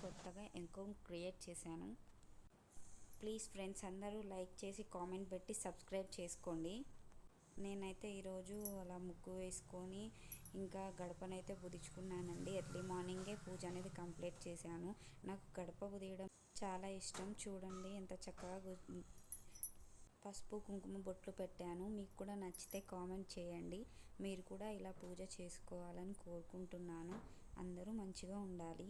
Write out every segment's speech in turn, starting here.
కొత్తగా account create చేశాను. Please friends అందరూ లైక్ చేసి కామెంట్ పెట్టి సబ్స్క్రైబ్ చేసుకోండి. నేనైతే ఈరోజు అలా ముగ్గు వేసుకొని ఇంకా గడపనైతే పుదించుకున్నానండి. ఎర్లీ మార్నింగే పూజ అనేది కంప్లీట్ చేశాను. నాకు గడప పుదియడం చాలా ఇష్టం. చూడండి ఎంత చక్కగా పసుపు కుంకుమ బొట్లు పెట్టాను. మీకు కూడా నచ్చితే కామెంట్ చేయండి. మీరు కూడా ఇలా పూజ చేసుకోవాలని కోరుకుంటున్నాను. అందరూ మంచిగా ఉండాలి.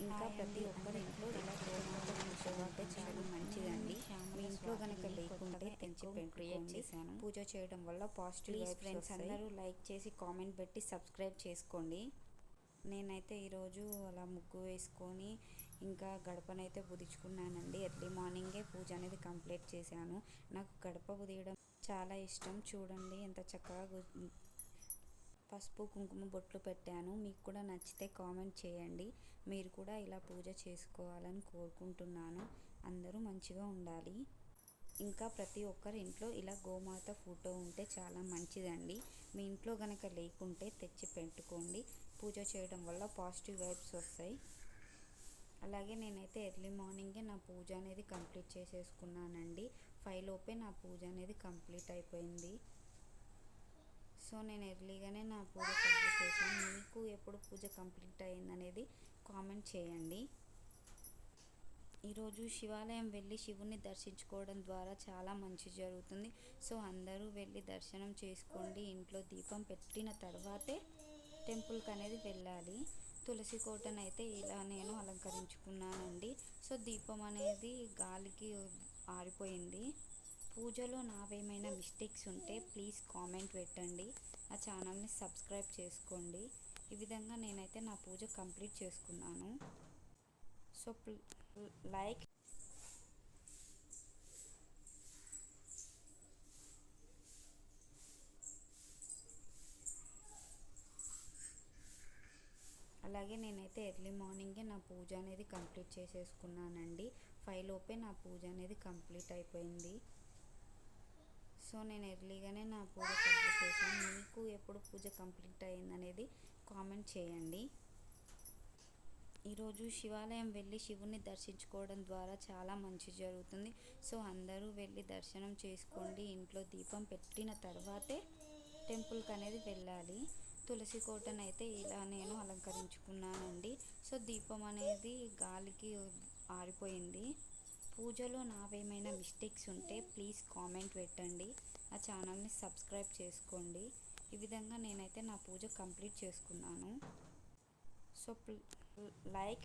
ఇంకా ప్రతి ఒక్కరి ఇంట్లో ఇలా గోమాత పూజ ఉంటే చాలా మంచిదండి. మీ ఇంట్లో కనుక లేకుంటే తెచ్చి క్రియేట్ చేశాను. పూజ చేయడం వల్ల పాజిటివ్ వైబ్స్ ఫ్రెండ్స్ అందరూ లైక్ చేసి కామెంట్ పెట్టి సబ్స్క్రైబ్ చేసుకోండి. నేనైతే ఈరోజు అలా ముగ్గు వేసుకొని ఇంకా గడపనైతే పుదించుకున్నానండి. ఎర్లీ మార్నింగే పూజ అనేది కంప్లీట్ చేశాను. నాకు గడప పుదియడం చాలా ఇష్టం. చూడండి ఎంత చక్కగా పసుపు కుంకుమ బొట్లు పెట్టాను. మీకు కూడా నచ్చితే కామెంట్ చేయండి. మీరు కూడా ఇలా పూజ చేసుకోవాలని కోరుకుంటున్నాను. అందరూ మంచిగా ఉండాలి. ఇంకా ప్రతి ఒక్కరి ఇంట్లో ఇలా గోమాత ఫోటో ఉంటే చాలా మంచిదండి. మీ ఇంట్లో కనుక లేకుంటే తెచ్చి పెట్టుకోండి. పూజ చేయడం వల్ల పాజిటివ్ వైబ్స్ వస్తాయి. అలాగే నేనైతే ఎర్లీ మార్నింగే నా పూజ అనేది కంప్లీట్ చేసేసుకున్నానండి. 5 లోపే నా పూజ అనేది కంప్లీట్ అయిపోయింది. సో నేను ఎర్లీగానే నా పూజ కంప్లీట్ చేశాను. మీకు ఎప్పుడు పూజ కంప్లీట్ అయిందనేది కామెంట్ చేయండి. ఈరోజు శివాలయం వెళ్ళి శివుని దర్శించుకోవడం ద్వారా చాలా మంచి జరుగుతుంది. సో అందరూ వెళ్ళి దర్శనం చేసుకోండి. ఇంట్లో దీపం పెట్టిన తర్వాతే టెంపుల్కి అనేది వెళ్ళాలి. తులసి కోటనైతే ఇలా నేను అలంకరించుకున్నానండి. సో దీపం అనేది గాలికి ఆరిపోయింది. పూజలో నావేమైనా మిస్టేక్స్ ఉంటే ప్లీజ్ కామెంట్ పెట్టండి. నా ఛానల్ని సబ్స్క్రైబ్ చేసుకోండి. ఈ విధంగా నేనైతే నా పూజ కంప్లీట్ చేసుకున్నాను. సో లైక్ అలాగే నేనైతే ఎర్లీ మార్నింగే నా పూజ అనేది కంప్లీట్ చేసేసుకున్నానండి. 5 లోపే నా పూజ అనేది కంప్లీట్ అయిపోయింది. సో నేను ఎర్లీగానే నా పూజ కంప్లీట్ చేశాను. మీకు ఎప్పుడు పూజ కంప్లీట్ అయిందనేది కామెంట్ చేయండి. ఈరోజు శివాలయం వెళ్ళి శివుని దర్శించుకోవడం ద్వారా చాలా మంచి జరుగుతుంది. సో అందరూ వెళ్ళి దర్శనం చేసుకోండి. ఇంట్లో దీపం పెట్టిన తర్వాతే టెంపుల్కి అనేది వెళ్ళాలి. తులసి కోటనైతే ఇలా నేను అలంకరించుకున్నానండి. సో దీపం అనేది గాలికి ఆరిపోయింది. పూజలో నావేమైనా మిస్టేక్స్ ఉంటే ప్లీజ్ కామెంట్ పెట్టండి. నా ఛానల్ని సబ్స్క్రైబ్ చేసుకోండి. ఈ విధంగా నేనైతే నా పూజ కంప్లీట్ చేసుకున్నాను. So like